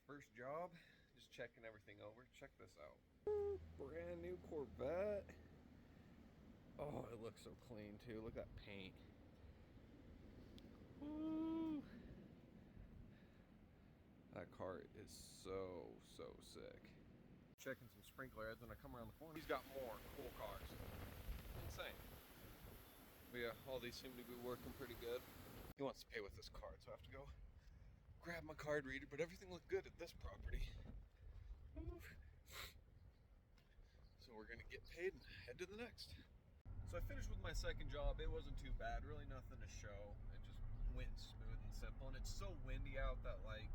First job, just checking everything over. Check this out. Brand new Corvette. Oh, it looks so clean too. Look at that paint. Woo. That car is so sick. Checking some sprinkler heads when I come around the corner. He's got more cool cars. Insane. But yeah, all these seem to be working pretty good. He wants to pay with his card, so I have to go grab my card reader, but everything looked good at this property. So we're gonna get paid and head to the next. So I finished with my second job. It wasn't too bad, really nothing to show. It just went smooth and simple, and it's so windy out that like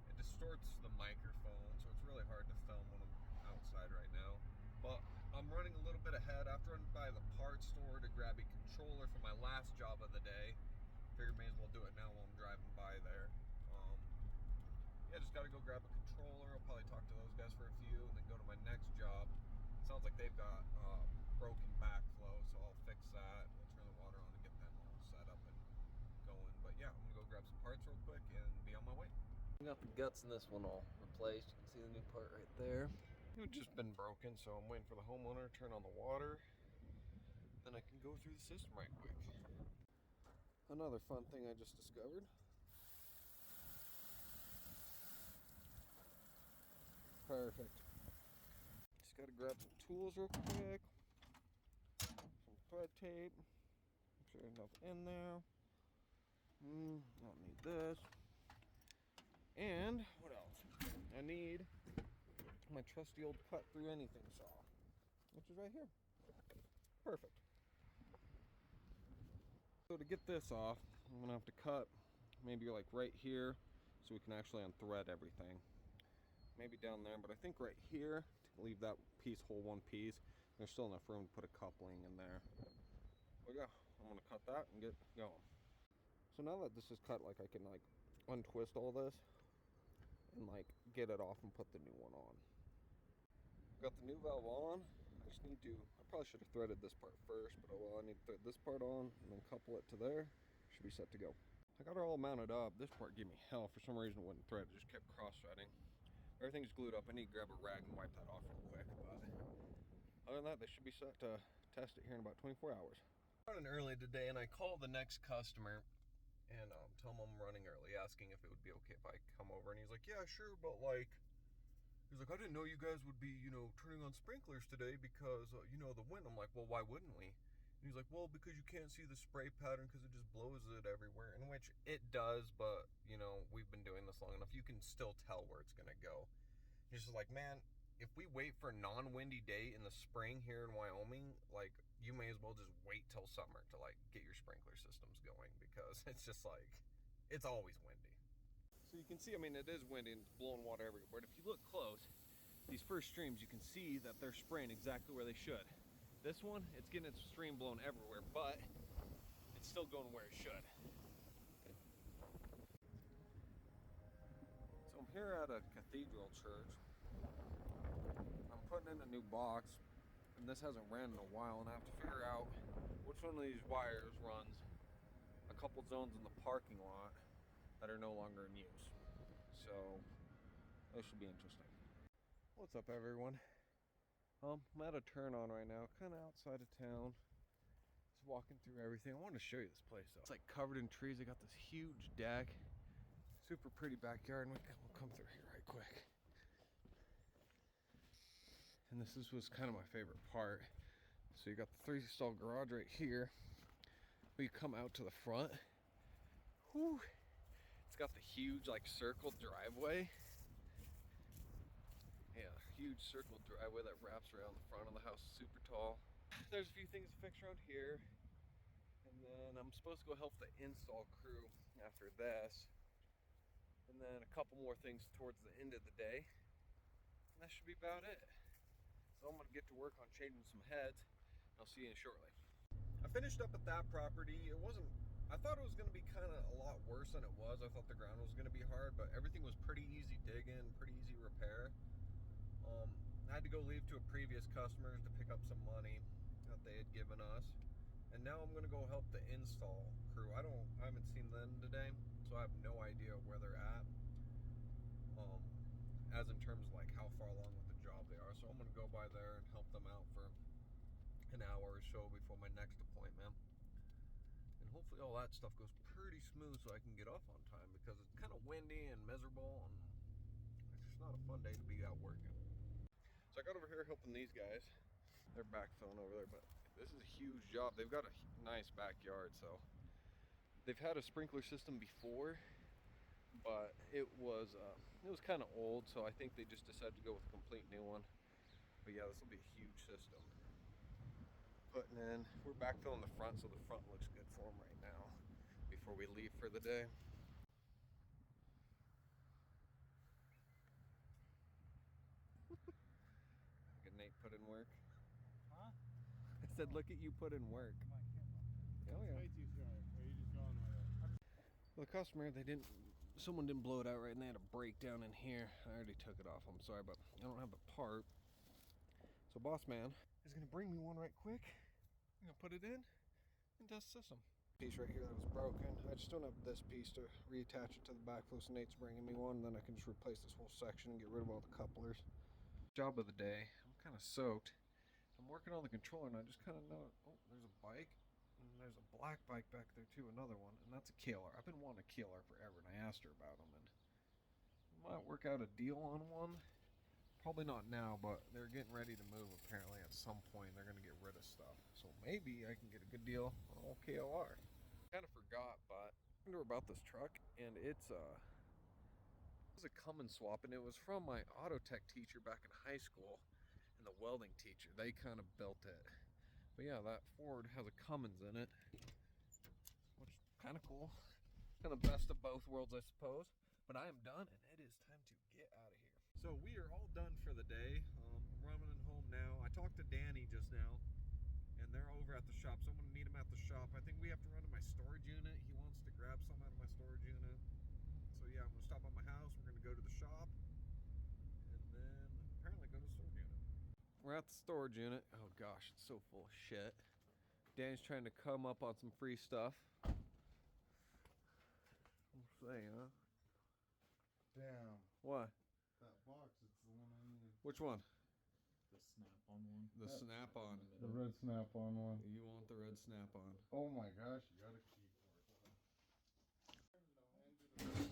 it distorts the microphone, so it's really hard to film when I'm outside right now. But I'm running a little bit ahead. After running by the parts store to grab a controller for my last job of the day. Figured may as well do it now while I'm driving by there. Yeah, just gotta go grab a controller. I'll probably talk to those guys for a few and then go to my next job. Sounds like they've got broken backflow, so I'll fix that. We'll turn the water on and get them all set up and going. But yeah, I'm gonna go grab some parts real quick and be on my way. I got the guts in this one all replaced. You can see the new part right there. It's just been broken, so I'm waiting for the homeowner to turn on the water. Then I can go through the system right quick. Another fun thing I just discovered. Perfect. Just gotta grab some tools real quick. Some thread tape. Make sure there's nothing in there. Don't need this. And what else? I need my trusty old cut through anything saw, which is right here. Perfect. So to get this off, I'm gonna have to cut maybe like right here so we can actually unthread everything. Maybe down there, but I think right here, leave that piece whole one piece. There's still enough room to put a coupling in there. But yeah, I'm gonna cut that and get going. So now that this is cut, like I can like untwist all this and like get it off and put the new one on. Got the new valve on. I just need to, I probably should have threaded this part first, but oh well, I need to thread this part on and then couple it to there. Should be set to go. I got her all mounted up. This part gave me hell. For some reason it wouldn't thread, it just kept cross-threading. Everything's glued up. I need to grab a rag and wipe that off real quick, but other than that, they should be set to test it here in about 24 hours. I'm running early today, and I called the next customer and tell him I'm running early, asking if it would be okay if I come over, and he's like, yeah, sure, but like, he's like, I didn't know you guys would be, you know, turning on sprinklers today because, you know, the wind. I'm like, well, why wouldn't we? And he's like, well, because you can't see the spray pattern because it just blows it everywhere, in which it does, but, you know, we've been doing this long enough. You can still tell where it's going to go. He's just like, man, if we wait for a non-windy day in the spring here in Wyoming, like, you may as well just wait till summer to, like, get your sprinkler systems going because it's just like, it's always windy. So you can see, I mean, it is windy and it's blowing water everywhere. But if you look close, these first streams, you can see that they're spraying exactly where they should. This one, it's getting its stream blown everywhere, but it's still going where it should. So I'm here at a cathedral church. I'm putting in a new box, and this hasn't ran in a while, and I have to figure out which one of these wires runs a couple zones in the parking lot that are no longer in use. So this should be interesting. What's up, everyone? I'm at a turn on right now, kind of outside of town. Just walking through everything. I want to show you this place though. It's like covered in trees. They got this huge deck, super pretty backyard, and we'll come through here right quick. And this was kind of my favorite part. So you got the 3-stall garage right here. We come out to the front. Whew. It's got the huge like circled driveway. Yeah, huge circled driveway that wraps around the front of the house, super tall. There's a few things to fix around here. And then I'm supposed to go help the install crew after this. And then a couple more things towards the end of the day. And that should be about it. So I'm gonna get to work on changing some heads. I'll see you shortly. I finished up at that property. I thought it was gonna be kind of a lot worse than it was. I thought the ground was gonna be hard, but everything was pretty easy digging, pretty easy repair. I had to go leave to a previous customer to pick up some money that they had given us. And now I'm gonna go help the install crew. I haven't seen them today, so I have no idea where they're at. they are. So I'm gonna go by there and help them out for an hour or so before my next appointment. And hopefully all that stuff goes pretty smooth so I can get off on time, because it's kind of windy and miserable and it's just not a fun day to be out working. So I got over here helping these guys. They're backfilling over there, but this is a huge job. They've got a nice backyard, so they've had a sprinkler system before, but it was kind of old, so I think they just decided to go with a complete new one. But yeah, this will be a huge system. Putting in, we're backfilling the front, so the front looks good for them right now before we leave for the day. Look at Nate put in work. Huh? I said, look at you put in work. My camera. Oh yeah. Way too sharp. Are you just going with it? Well, the customer, someone didn't blow it out right, and they had a breakdown in here. I already took it off, I'm sorry, but I don't have a part. So boss man is gonna bring me one right quick. I'm gonna put it in and test the system. Piece right here that was broken. I just don't have this piece to reattach it to the backflow, so Nate's bringing me one, and then I can just replace this whole section and get rid of all the couplers. Job of the day. I'm kind of soaked. I'm working on the controller, and I just kind of know, oh, there's a bike, and there's a black bike back there too, another one, and that's a KLR. I've been wanting a KLR forever, and I asked her about them, and we might work out a deal on one. Probably not now, but they're getting ready to move apparently at some point. They're going to get rid of stuff. So maybe I can get a good deal on old KLR. Kind of forgot, but I wonder about this truck, and it was a Cummins swap, and it was from my auto tech teacher back in high school, and the welding teacher. They kind of built it. But yeah, that Ford has a Cummins in it, which is kind of cool. Kind of best of both worlds, I suppose. But I am done, and it is time to get out of here. So we are all done for the day. I'm running home now. I talked to Danny just now, and they're over at the shop, so I'm gonna meet him at the shop. I think we have to run to my storage unit. He wants to grab some out of my storage unit. So yeah, I'm gonna stop at my house. We're gonna go to the shop, and then apparently go to the storage unit. We're at the storage unit. Oh gosh, it's so full of shit. Danny's trying to come up on some free stuff. I'm saying, huh? Damn. What? That box, it's the one I need. Which one? The snap-on one. The snap-on. The red snap-on one. You want the red snap-on. Oh my gosh, you got a key for it.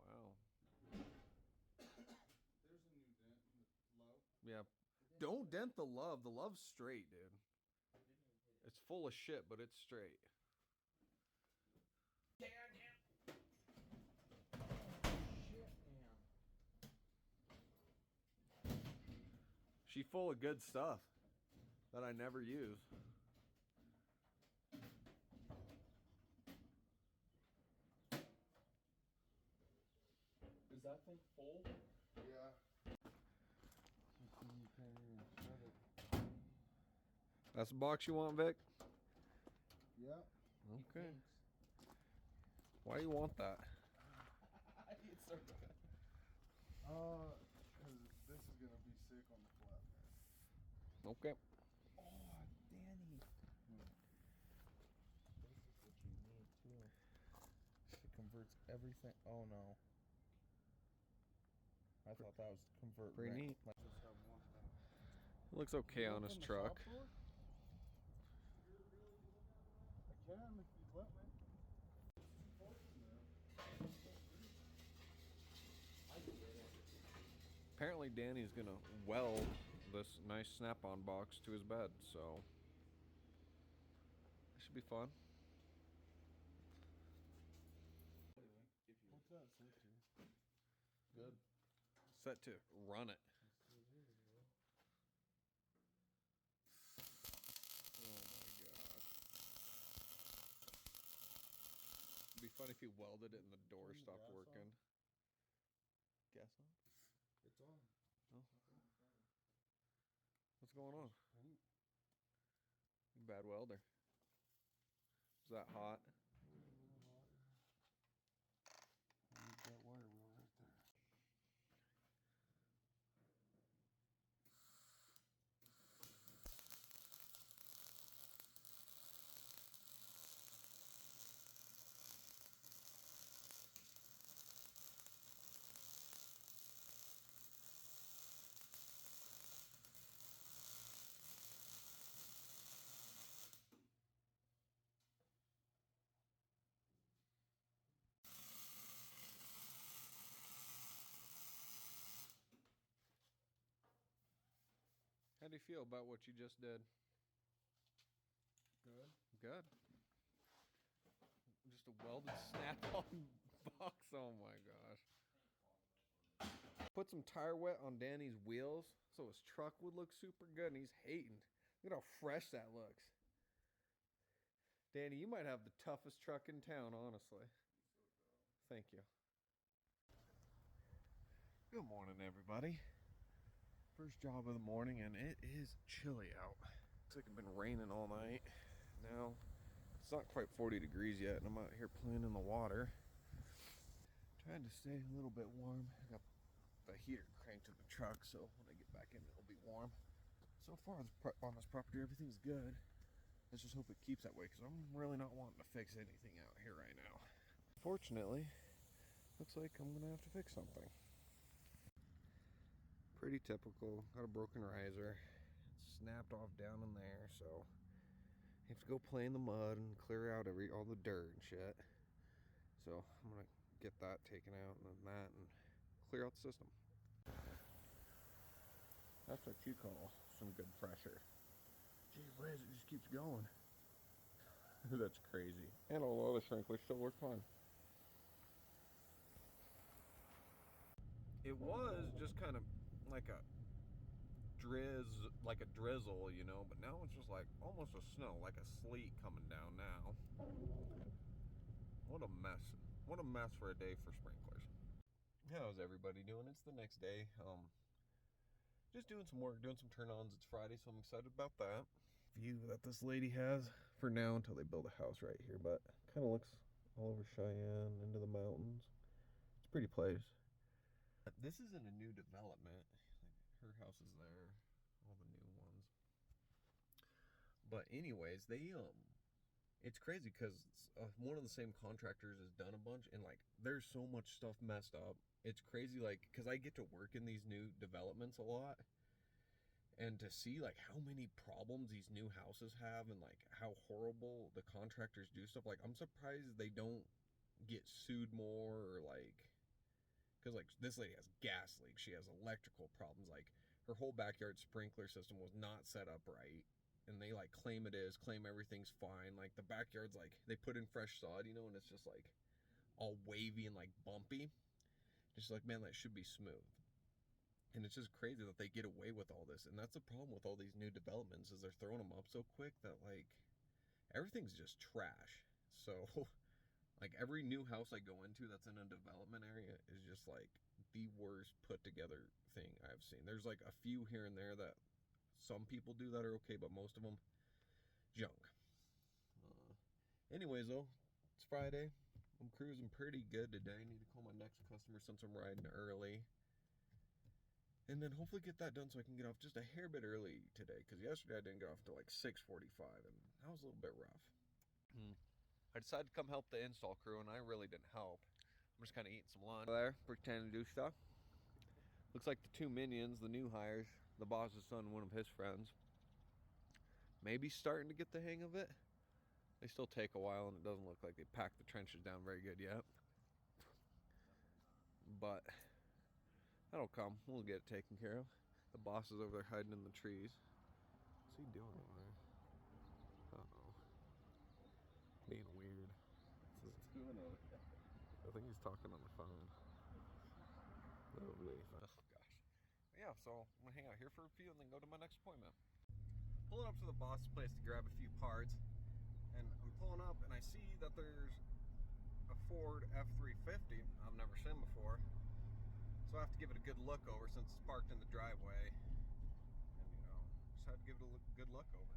Wow. There's a new dent in the low. Yeah. Don't dent the love. The love's straight, dude. It's full of shit, but it's straight. She full of good stuff that I never use. Is that thing full? Yeah. That's the box you want, Vic? Yep. Okay. Why do you want that? It's so good. Cause this is gonna be sick on the flatbed. Okay. Oh, Danny. This is what you need too. It converts everything. Oh no. I thought that was convert. Pretty neat. Just have one thing. It looks okay on his Open the truck. shop door? I can if you let me. Apparently Danny's gonna weld this nice snap-on box to his bed, so that should be fun. What's that set to? Good. Set to run it. Oh my gosh. It'd be fun if you welded it and the door Turn the stopped gas working. on. Gas on? It's on. Oh. What's going on? Paint. Bad welder. Is that hot? I need that wire wheel right there. do you feel about what you just did? Good. Good. Just a welded snap-on box. Oh my gosh. Put some tire wet on Danny's wheels so his truck would look super good, and he's hating. Look at how fresh that looks. Danny, you might have the toughest truck in town, honestly. Thank you. Good morning, everybody. First job of the morning, and it is chilly out. Looks like it's been raining all night. Now, it's not quite 40 degrees yet, and I'm out here playing in the water. Trying to stay a little bit warm. I got the heater cranked to the truck, so when I get back in, it'll be warm. So far on this property, everything's good. Let's just hope it keeps that way, because I'm really not wanting to fix anything out here right now. Fortunately, looks like I'm gonna have to fix something. Pretty typical. Got a broken riser. It's snapped off down in there, so I have to go play in the mud and clear out all the dirt and shit. So I'm gonna get that taken out and then that and clear out the system. That's what you call some good pressure. Gee whiz, it just keeps going. That's crazy. And all the other sprinklers still work fine. It was just kind of like a drizzle, you know, but now it's just like almost a snow, like a sleet coming down now. What a mess. What a mess for a day for sprinklers. How's everybody doing? It's the next day. Just doing some work, doing some turn-ons. It's Friday, so I'm excited about that. View that this lady has for now until they build a house right here, but kind of looks all over Cheyenne, into the mountains. It's a pretty place. This isn't a new development. Her house is there, all the new ones. But anyways, it's crazy because one of the same contractors has done a bunch, and like there's so much stuff messed up. It's crazy, like, because I get to work in these new developments a lot, and to see like how many problems these new houses have and like how horrible the contractors do stuff. Like, I'm surprised they don't get sued more, or like, because like this lady has gas leaks, she has electrical problems, like her whole backyard sprinkler system was not set up right, and they like claim it is, claim everything's fine. Like the backyard's like, they put in fresh sod, you know, and it's just like all wavy and like bumpy. Just like, man, that should be smooth. And it's just crazy that they get away with all this. And that's the problem with all these new developments, is they're throwing them up so quick that like everything's just trash. So like every new house I go into that's in a development area is just like the worst put together thing I've seen. There's like a few here and there that some people do that are okay, but most of them, junk. Anyways though, it's Friday. I'm cruising pretty good today. I need to call my next customer since I'm riding early. And then hopefully get that done so I can get off just a hair bit early today. Because yesterday I didn't get off till like 6:45, and that was a little bit rough. I decided to come help the install crew, and I really didn't help. I'm just kind of eating some lunch there, pretending to do stuff. Looks like the two minions, the new hires, the boss's son and one of his friends, maybe starting to get the hang of it. They still take a while, and it doesn't look like they packed the trenches down very good yet. But that'll come. We'll get it taken care of. The boss is over there hiding in the trees. What's he doing over there? Uh-oh. Being weird. I think he's talking on the phone. Oh, really? Oh, gosh. Yeah, so I'm gonna hang out here for a few and then go to my next appointment. Pulling up to the boss's place to grab a few parts. And I'm pulling up and I see that there's a Ford F-350 I've never seen before. So I have to give it a good look over since it's parked in the driveway. And you know, just had to give it a good look over.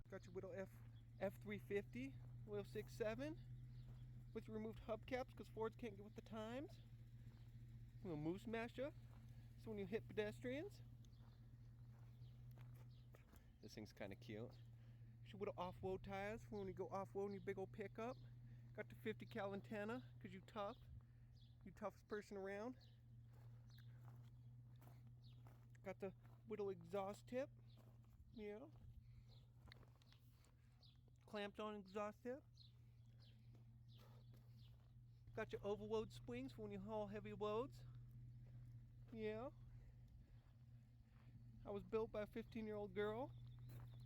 Got your little F-350, little 6.7 with removed hubcaps because Fords can't get with the times. A little moose masher, so when you hit pedestrians. This thing's kind of cute. With off-road tires for when you go off-road in your big old pickup. Got the 50 cal antenna because you tough. You toughest person around. Got the little exhaust tip. Yeah. Clamped on exhaust tip. Got your overload springs for when you haul heavy loads. Yeah. I was built by a 15-year-old girl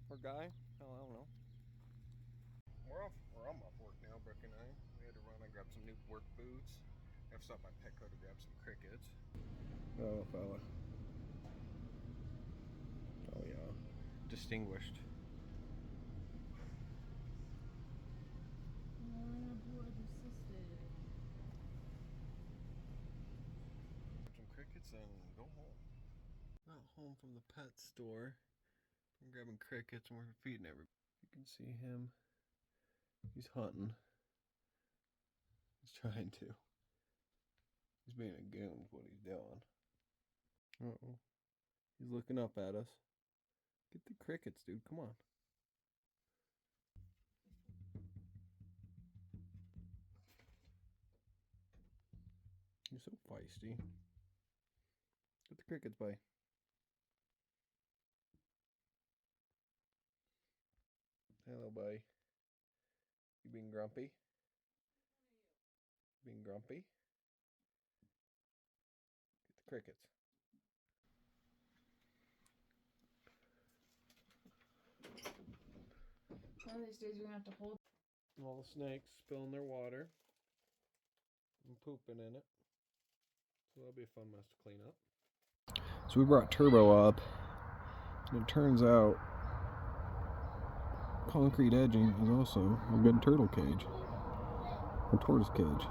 or guy. Hell, I don't know. We're I'm off work now, Brooke and I. We had to run and grab some new work boots. I have stopped by Petco to grab some crickets. Oh, fella. Oh, yeah. Distinguished. Some crickets and go home. Not home from the pet store. I'm grabbing crickets and we're feeding everybody. You can see him. He's hunting. He's trying to. He's being a goon, is what he's doing. Uh-oh. He's looking up at us. Get the crickets, dude. Come on. You're so feisty. Get the crickets, buddy. Hello, buddy. You being grumpy? Being grumpy? Get the crickets. One of these days you're gonna have to hold. All the snakes spilling their water and pooping in it. So that'll be a fun mess to clean up. So we brought Turbo up, and it turns out concrete edging is also a good turtle cage, or tortoise cage.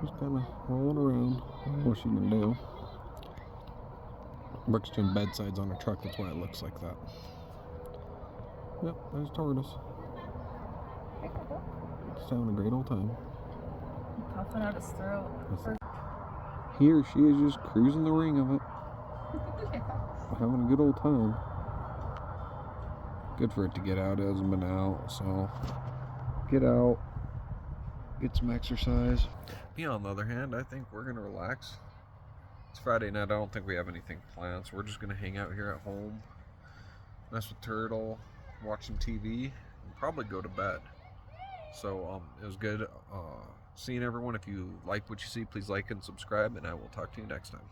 Just kind of rolling around. I don't know what she's gonna do. Brooke's doing bedsides on her truck, that's why it looks like that. Yep, there's tortoise. Just having a great old time. Puffing out his throat. Here she is just cruising the ring of it. Having a good old time. Good for it to get out. It hasn't been out, so get out, get some exercise. Me, on the other hand, I think we're gonna relax. It's Friday night. I don't think we have anything planned, so we're just gonna hang out here at home, mess with Turtle, watch some TV, and probably go to bed. So it was good seeing everyone. If you like what you see, please like and subscribe, and I will talk to you next time.